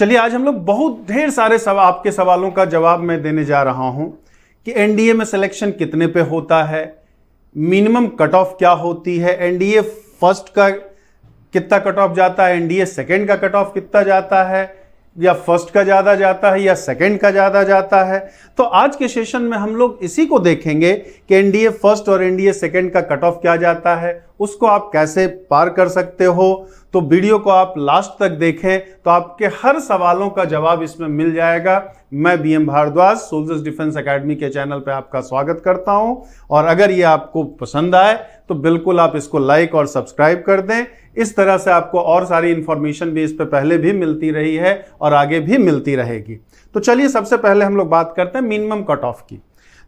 चलिए आज हम लोग बहुत ढेर सारे आपके सवालों का जवाब मैं देने जा रहा हूं कि एनडीए में सिलेक्शन कितने पे होता है, मिनिमम कट ऑफ क्या होती है, एनडीए फर्स्ट का कितना कट ऑफ जाता है, एनडीए सेकंड का कट ऑफ कितना जाता है, या फर्स्ट का ज्यादा जाता है या सेकंड का ज्यादा जाता है। तो आज के सेशन में हम लोग इसी को देखेंगे कि एनडीए फर्स्ट और एनडीए सेकंड का कट ऑफ क्या जाता है, उसको आप कैसे पार कर सकते हो। तो वीडियो को आप लास्ट तक देखें तो आपके हर सवालों का जवाब इसमें मिल जाएगा। मैं BM Bhardwaj soldiers defence academy के चैनल पे आपका स्वागत करता हूं, और अगर ये आपको पसंद आए तो बिल्कुल आप इसको लाइक और सब्सक्राइब कर दें। इस तरह से आपको और सारी इंफॉर्मेशन भी इस पे पहले भी मिलती रही है और आगे भी मिलती रहेगी। तो चलिए सबसे पहले हम लोग बात करते हैं मिनिमम कट ऑफ की।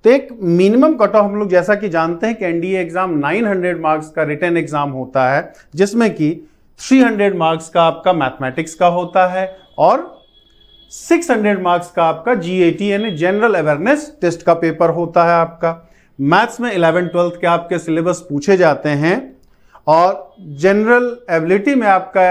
तो एक मिनिमम कट ऑफ हम लोग जैसा कि जानते हैं कि एनडीए एग्जाम 900 मार्क्स का रिटन एग्जाम होता है, जिसमें कि 300 मार्क्स का आपका मैथमेटिक्स का होता है और 600 मार्क्स का आपका जीएटी यानी जनरल अवेयरनेस टेस्ट का पेपर होता है। आपका मैथ्स में 11-12 के आपके सिलेबस पूछे जाते हैं, और जनरल एबिलिटी में आपका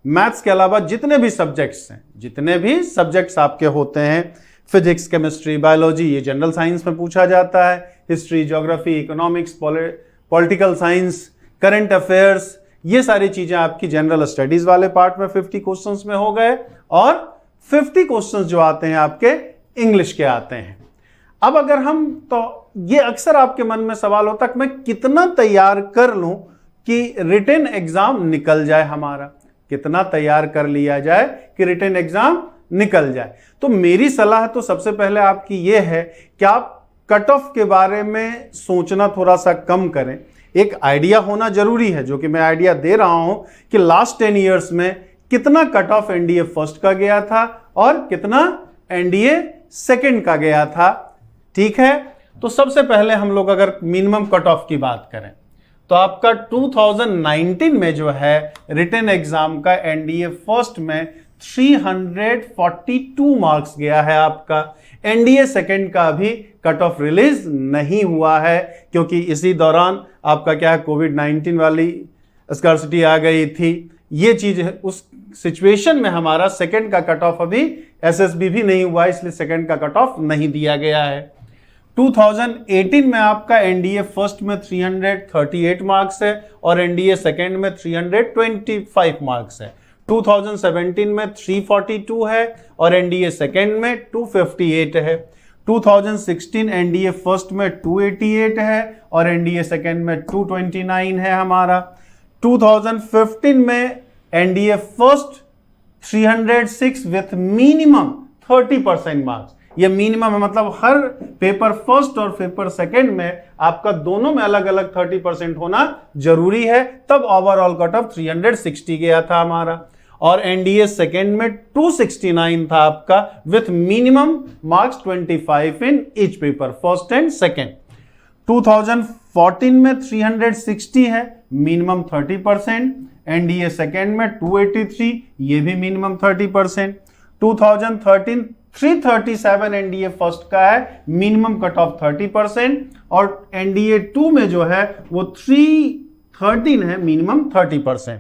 मैथ्स के अलावा जितने भी सब्जेक्ट्स आपके होते हैं, फिजिक्स, केमिस्ट्री, बायोलॉजी, ये जनरल साइंस में पूछा जाता है। History, geography, economics, political science, current affairs, ये सारी चीजें आपकी जनरल स्टडीज वाले पार्ट में 50 क्वेश्चंस में हो गए, और 50 क्वेश्चंस जो आते हैं आपके इंग्लिश के आते हैं। अब अगर हम, तो ये अक्सर आपके मन में सवाल होता है कि मैं कितना तैयार कर लूं कि रिटन एग्जाम निकल जाए हमारा, कितना तैयार कर लिया जाए कि रिटन एग्जाम निकल जाए। तो मेरी सलाह तो सबसे पहले आपकी ये है कि आप कट ऑफ के बारे में सोचना थोड़ा सा कम करें। एक आइडिया होना जरूरी है, जो कि मैं आइडिया दे रहा हूं कि लास्ट 10 ईयर्स में कितना कट ऑफ एनडीए फर्स्ट का गया था और कितना एनडीए सेकंड का गया था। ठीक है, तो सबसे पहले हम लोग अगर मिनिमम कट ऑफ की बात करें तो आपका 2019 में जो है रिटन एग्जाम का एनडीए फर्स्ट में 342 मार्क्स गया है आपका। एनडीए सेकंड का अभी कट ऑफ रिलीज नहीं हुआ है, क्योंकि इसी दौरान आपका क्या है, कोविड-19 वाली स्कार्सिटी आ गई थी। ये चीज है, उस सिचुएशन में हमारा सेकंड का कट ऑफ अभी एसएसबी भी नहीं हुआ, इसलिए सेकंड का कट ऑफ नहीं दिया गया है। 2018 में आपका एनडीए फर्स्ट में 338 मार्क्स है और एनडीए सेकंड में 325 मार्क्स है। 2017 में 342 है और एनडीए सेकंड में 258 है। 2016 एनडीए फर्स्ट में 288 है और एनडीए सेकंड में 229 है हमारा। 2015 में NDA first 306 with minimum 30% marks. ये मिनिमम है, मतलब हर पेपर फर्स्ट और पेपर सेकंड में आपका दोनों में अलग अलग 30% होना जरूरी है, तब ओवरऑल कट ऑफ 360 गया था हमारा। और एनडीए सेकंड में 269 था आपका with minimum marks 25 in each paper first and second. 2014 में 360 है, मिनिमम 30%। एनडीए सेकंड में 283, ये भी मिनिमम 30%। 2013 337 एनडीए फर्स्ट का है, मिनिमम कट ऑफ 30%, और एनडीए 2 में जो है वो 313 है, मिनिमम 30%।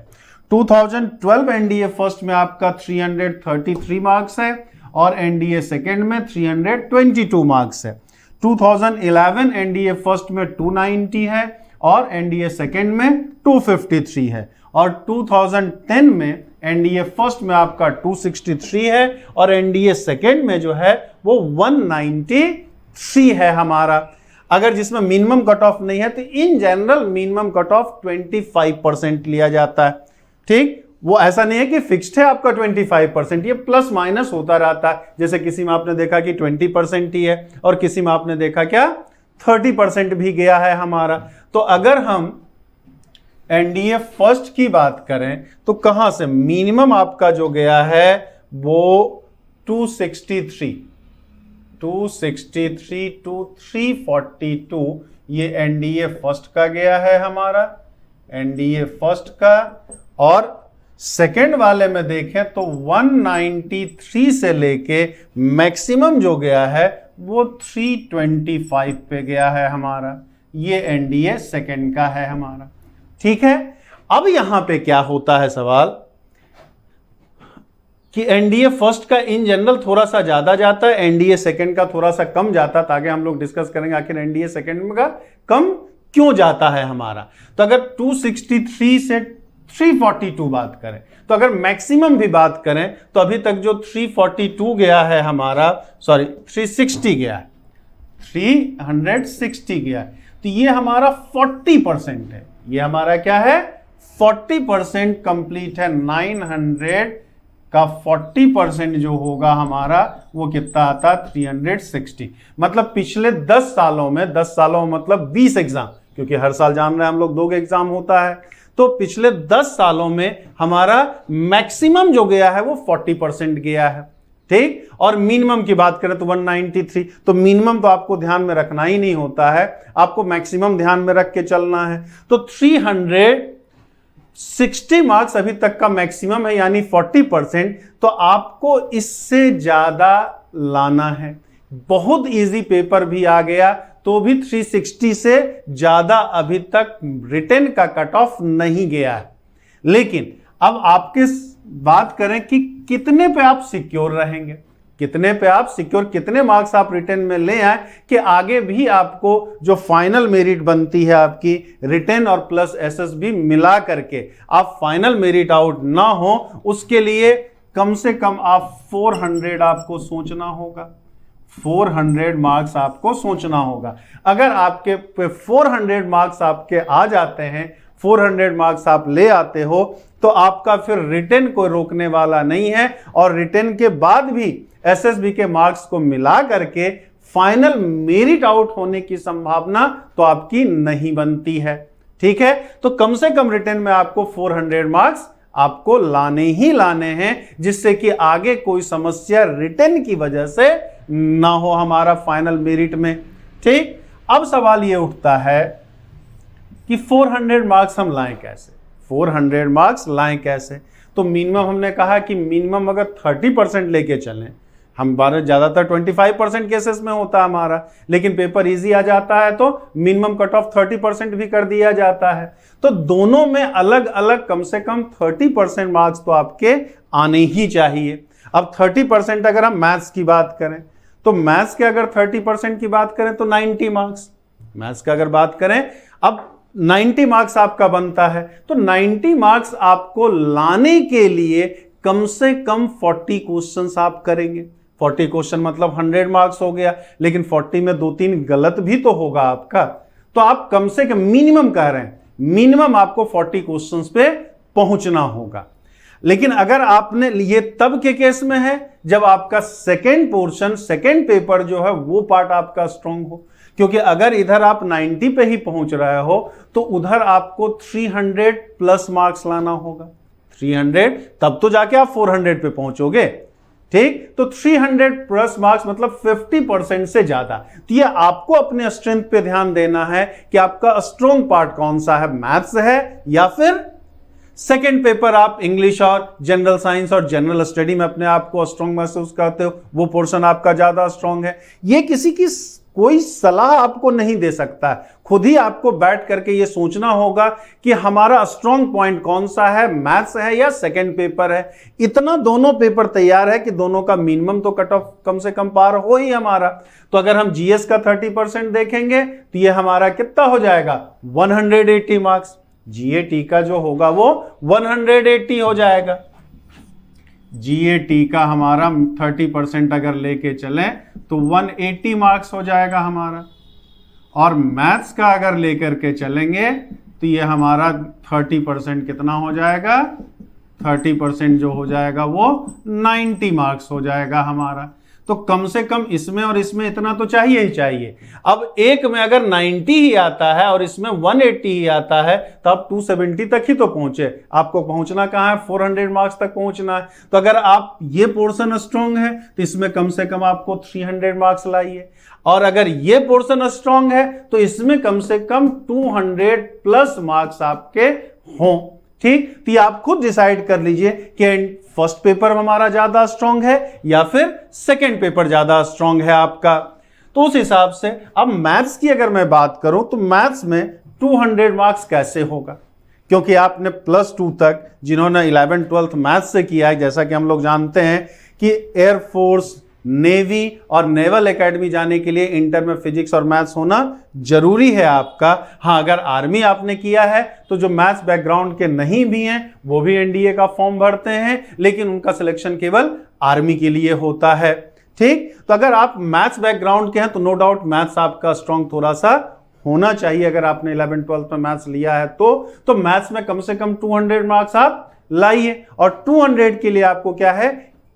2012 एनडीए फर्स्ट में आपका 333 मार्क्स है और एनडीए सेकंड में 322 मार्क्स है। 2011 एनडीए फर्स्ट में 290 है और एनडीए सेकंड में 253 है। और 2010 में एनडीए फर्स्ट में आपका 263 है और एनडीए सेकंड में जो है वो 193 है हमारा। अगर जिसमें मिनिमम कट ऑफ नहीं है तो in general minimum cut off 25% लिया जाता है। ठीक, वो ऐसा नहीं है कि फिक्स्ड है आपका 25%, ये प्लस माइनस होता रहता है। जैसे किसी में आपने देखा कि 20% ही है और किसी में आपने देखा क्या 30% भी गया है हमारा। तो अगर हम एनडीए फर्स्ट की बात करें तो कहां से मिनिमम आपका जो गया है वो 263 टू 342, ये एनडीए फर्स्ट का गया है हमारा, एनडीए फर्स्ट का। और सेकेंड वाले में देखें तो 193 से लेके मैक्सिमम जो गया है वो 325 पे गया है हमारा। ये एनडीए सेकेंड का है हमारा। ठीक है, अब यहां पे क्या होता है सवाल, कि एनडीए फर्स्ट का इन जनरल थोड़ा सा ज्यादा जाता है, एनडीए सेकंड का थोड़ा सा कम जाता है। आगे हम लोग डिस्कस करेंगे आखिर एनडीए सेकंड का कम क्यों जाता है हमारा। तो अगर 263 से 342 बात करें, तो अगर मैक्सिमम भी बात करें तो अभी तक जो 342 गया है हमारा, सॉरी 360 गया है, 360 गया है, तो ये हमारा 40% है। ये हमारा क्या है, 40% कंप्लीट है। 900 का 40% जो होगा हमारा वो कितना आता, 360। मतलब पिछले 10 सालों में, 10 सालों में मतलब 20 एग्जाम, क्योंकि हर साल जान रहे हैं हम लोग 2 एग्जाम होता है, तो पिछले 10 सालों में हमारा मैक्सिमम जो गया है वो 40% गया है। ठीक, और मिनिमम की बात करें तो 193। तो मिनिमम तो आपको ध्यान में रखना ही नहीं होता है, आपको मैक्सिमम ध्यान में रख के चलना है। तो 360 मार्क्स अभी तक का मैक्सिमम है, यानी 40%। तो आपको इससे ज्यादा लाना है। बहुत इजी पेपर भी आ गया तो भी 360 से ज्यादा अभी तक रिटेन का कट ऑफ नहीं गया है। लेकिन अब आपके बात करें कि कितने पे आप सिक्योर रहेंगे, कितने पे आप सिक्योर, कितने मार्क्स आप रिटेन में ले आए कि आगे भी आपको जो फाइनल मेरिट बनती है आपकी रिटेन और प्लस एसएसबी मिला करके आप फाइनल मेरिट आउट ना हो, उसके लिए कम से कम आप 400 आपको सोचना होगा। 400 मार्क्स आपको सोचना होगा। अगर आपके पे 400 मार्क्स आपके आ जाते हैं, 400 मार्क्स आप ले आते हो, तो आपका फिर रिटेन को रोकने वाला नहीं है, और रिटेन के बाद भी एसएसबी के मार्क्स को मिला करके फाइनल मेरिट आउट होने की संभावना तो आपकी नहीं बनती है। ठीक है, तो कम से कम रिटेन में आपको 400 मार्क्स आपको लाने ही लाने हैं, जिससे कि आगे कोई समस्या रिटेन की वजह से ना हो हमारा फाइनल मेरिट में। ठीक, अब सवाल यह उठता है कि 400 मार्क्स हम लाएं कैसे, 400 मार्क्स लाएं कैसे। तो मिनिमम हमने कहा कि मिनिमम अगर 30% लेके चलें, हम ज्यादातर 25% केसेस में होता है हमारा, लेकिन पेपर इजी आ जाता है तो मिनिमम कट ऑफ 30% भी कर दिया जाता है। तो दोनों में अलग अलग कम से कम 30% मार्क्स तो आपके आने ही चाहिए। अब 30% अगर हम मैथ्स की बात करें, तो मैथ्स के अगर 30% की बात करें तो 90 मार्क्स, मैथ्स का अगर बात करें अब 90 मार्क्स आपका बनता है। तो 90 मार्क्स आपको लाने के लिए कम से कम 40 क्वेश्चंस आप करेंगे। 40 क्वेश्चन मतलब 100 मार्क्स हो गया, लेकिन 40 में 2-3 गलत भी तो होगा आपका। तो आप कम से कम मिनिमम कह रहे हैं, मिनिमम आपको 40 क्वेश्चंस पे पहुंचना होगा। लेकिन अगर आपने ये तब के केस में है जब आपका सेकेंड पोर्शन, सेकेंड पेपर जो है वो पार्ट आपका स्ट्रांग हो, क्योंकि अगर इधर आप 90 पे ही पहुंच रहे हो तो उधर आपको 300 प्लस मार्क्स लाना होगा। 300 तब तो जाके आप 400 पे पहुंचोगे। ठीक, तो 300 प्लस मार्क्स मतलब 50% से ज्यादा। तो ये आपको अपने स्ट्रेंथ पे ध्यान देना है कि आपका स्ट्रॉन्ग पार्ट कौन सा है, मैथ्स है या फिर सेकेंड पेपर आप इंग्लिश और जनरल साइंस और जनरल स्टडी में अपने आप को स्ट्रॉन्ग महसूस करते हो, वो पोर्शन आपका ज्यादा स्ट्रॉन्ग है। ये किसी की कोई सलाह आपको नहीं दे सकता है, खुद ही आपको बैठ करके ये सोचना होगा कि हमारा स्ट्रॉन्ग पॉइंट कौन सा है, मैथ्स है या सेकंड पेपर है। इतना दोनों पेपर तैयार है कि दोनों का मिनिमम तो कट ऑफ कम से कम पार हो ही हमारा। तो अगर हम जीएस का 30% देखेंगे तो ये हमारा कितना हो जाएगा, 180 मार्क्स। जीएटी का जो होगा वो 180 हो जाएगा। जीएटी का हमारा 30% अगर लेके चलें तो 180 मार्क्स हो जाएगा हमारा, और मैथ्स का अगर लेकर के चलेंगे तो ये हमारा 30% कितना हो जाएगा, 30% जो हो जाएगा वो 90 मार्क्स हो जाएगा हमारा। तो कम से कम इसमें और इसमें इतना तो चाहिए ही चाहिए। अब एक में अगर 90 ही आता है और इसमें 180 ही आता है तो आप 270 तक ही तो पहुंचे, आपको पहुंचना कहां है, 400 मार्क्स तक पहुंचना है। तो अगर आप ये पोर्शन स्ट्रांग है तो इसमें कम से कम आपको 300 मार्क्स लाइए, और अगर ये पोर्शन स्ट्रांग है तो इसमें कम से कम 200 प्लस मार्क्स आपके हों। ठीक, तो आप खुद डिसाइड कर लीजिए कि फर्स्ट पेपर हमारा ज्यादा स्ट्रांग है या फिर सेकंड पेपर ज्यादा स्ट्रांग है आपका। तो उस हिसाब से अब मैथ्स की अगर मैं बात करूं तो मैथ्स में 200 मार्क्स कैसे होगा, क्योंकि आपने +2 तक जिन्होंने 11th 12th मैथ्स से किया है, जैसा कि हम लोग जानते हैं कि एयरफोर्स, नेवी और नेवल एकेडमी जाने के लिए इंटर में फिजिक्स और मैथ्स होना जरूरी है आपका। हाँ, अगर आर्मी आपने किया है तो जो मैथ्स बैकग्राउंड के नहीं भी हैं वो भी एनडीए का फॉर्म भरते हैं, लेकिन उनका सिलेक्शन केवल आर्मी के लिए होता है। ठीक, तो अगर आप मैथ्स बैकग्राउंड के हैं तो नो डाउट मैथ्स आपका स्ट्रांग थोड़ा सा होना चाहिए। अगर आपने 11th 12th में मैथ्स लिया है तो मैथ्स में कम से कम 200 मार्क्स आप लाइए, और 200 के लिए आपको क्या है,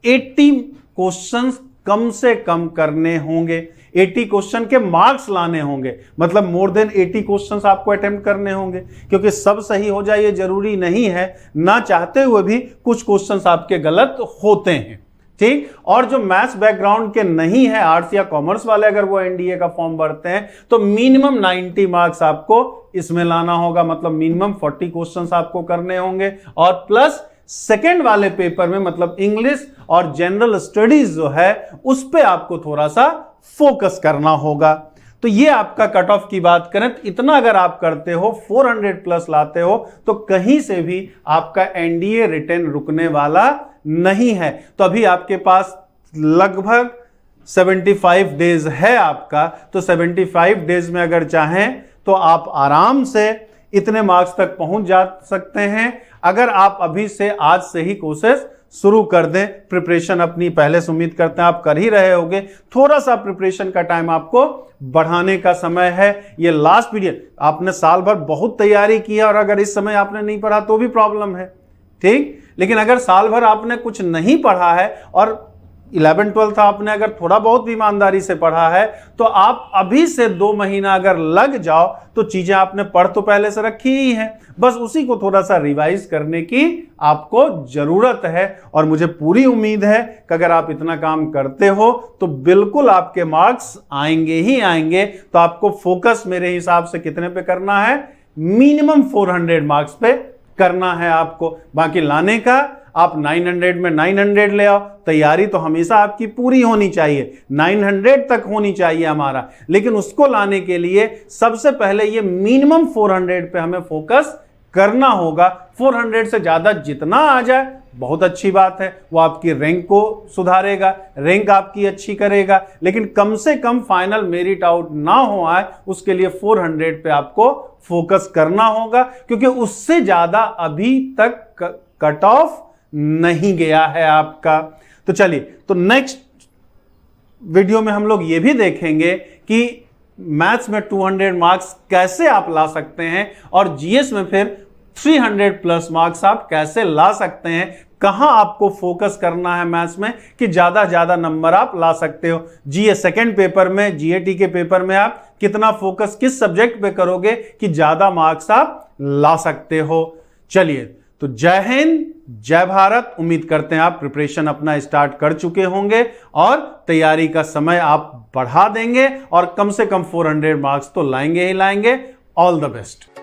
80 क्वेश्चंस कम से कम करने होंगे, 80 क्वेश्चन के मार्क्स लाने होंगे, मतलब मोर देन 80 क्वेश्चंस आपको अटेम्प्ट करने होंगे, क्योंकि सब सही हो जाए ये जरूरी नहीं है, ना चाहते हुए भी कुछ क्वेश्चंस आपके गलत होते हैं। ठीक, और जो मैथ्स बैकग्राउंड के नहीं है, आर्ट्स या कॉमर्स वाले, अगर वो एनडीए का फॉर्म भरते हैं तो मिनिमम 90 मार्क्स आपको इसमें लाना होगा, मतलब मिनिमम 40 क्वेश्चंस आपको करने होंगे, और प्लस सेकेंड वाले पेपर में मतलब इंग्लिश और जनरल स्टडीज जो है उस पे आपको थोड़ा सा फोकस करना होगा। तो ये आपका कट ऑफ की बात करें तो इतना अगर आप करते हो, 400+ लाते हो, तो कहीं से भी आपका एनडीए रिटर्न रुकने वाला नहीं है। तो अभी आपके पास लगभग 75 डेज है आपका, तो 75 डेज में अगर चाहें तो आप आराम से इतने मार्क्स तक पहुंच जा सकते हैं। अगर आप अभी से आज से ही कोशिश शुरू कर दें, प्रिपरेशन अपनी, पहले से उम्मीद करते हैं आप कर ही रहे होंगे, थोड़ा सा प्रिपरेशन का टाइम आपको बढ़ाने का समय है। ये लास्ट पीरियड, आपने साल भर बहुत तैयारी किया और अगर इस समय आपने नहीं पढ़ा तो भी प्रॉब्लम है। ठीक, लेकिन अगर साल भर आपने कुछ नहीं पढ़ा है और 11th 12th आपने अगर थोड़ा बहुत भी ईमानदारी से पढ़ा है, तो आप अभी से 2 महीना अगर लग जाओ तो चीजें आपने पढ़ तो पहले से रखी ही है, बस उसी को थोड़ा सा रिवाइज करने की आपको जरूरत है। और मुझे पूरी उम्मीद है कि अगर आप इतना काम करते हो तो बिल्कुल आपके मार्क्स आएंगे ही आएंगे। तो आपको फोकस मेरे हिसाब से कितने पे करना है, मिनिमम 400 मार्क्स पे करना है आपको। बाकी लाने का आप 900 में 900 ले आओ, तैयारी तो हमेशा आपकी पूरी होनी चाहिए, 900 तक होनी चाहिए हमारा, लेकिन उसको लाने के लिए सबसे पहले ये मिनिमम 400 पे हमें फोकस करना होगा। 400 से ज्यादा जितना आ जाए बहुत अच्छी बात है, वो आपकी रैंक को सुधारेगा, रैंक आपकी अच्छी करेगा, लेकिन कम से कम फाइनल मेरिट आउट ना हो आए उसके लिए 400 पे आपको फोकस करना होगा, क्योंकि उससे ज्यादा अभी तक कट ऑफ नहीं गया है आपका। तो चलिए, तो नेक्स्ट वीडियो में हम लोग ये भी देखेंगे कि मैथ्स में 200 मार्क्स कैसे आप ला सकते हैं और जीएस में फिर 300+ मार्क्स आप कैसे ला सकते हैं, कहां आपको फोकस करना है मैथ्स में कि ज्यादा नंबर आप ला सकते हो। जीएस सेकंड पेपर में, जीएटी के पेपर में आप कितना फोकस किस सब्जेक्ट पे करोगे कि ज्यादा मार्क्स आप ला सकते हो। चलिए, तो जय हिंद, जय भारत। उम्मीद करते हैं आप प्रिपरेशन अपना स्टार्ट कर चुके होंगे और तैयारी का समय आप बढ़ा देंगे और कम से कम 400 मार्क्स तो लाएंगे ही लाएंगे। All the best.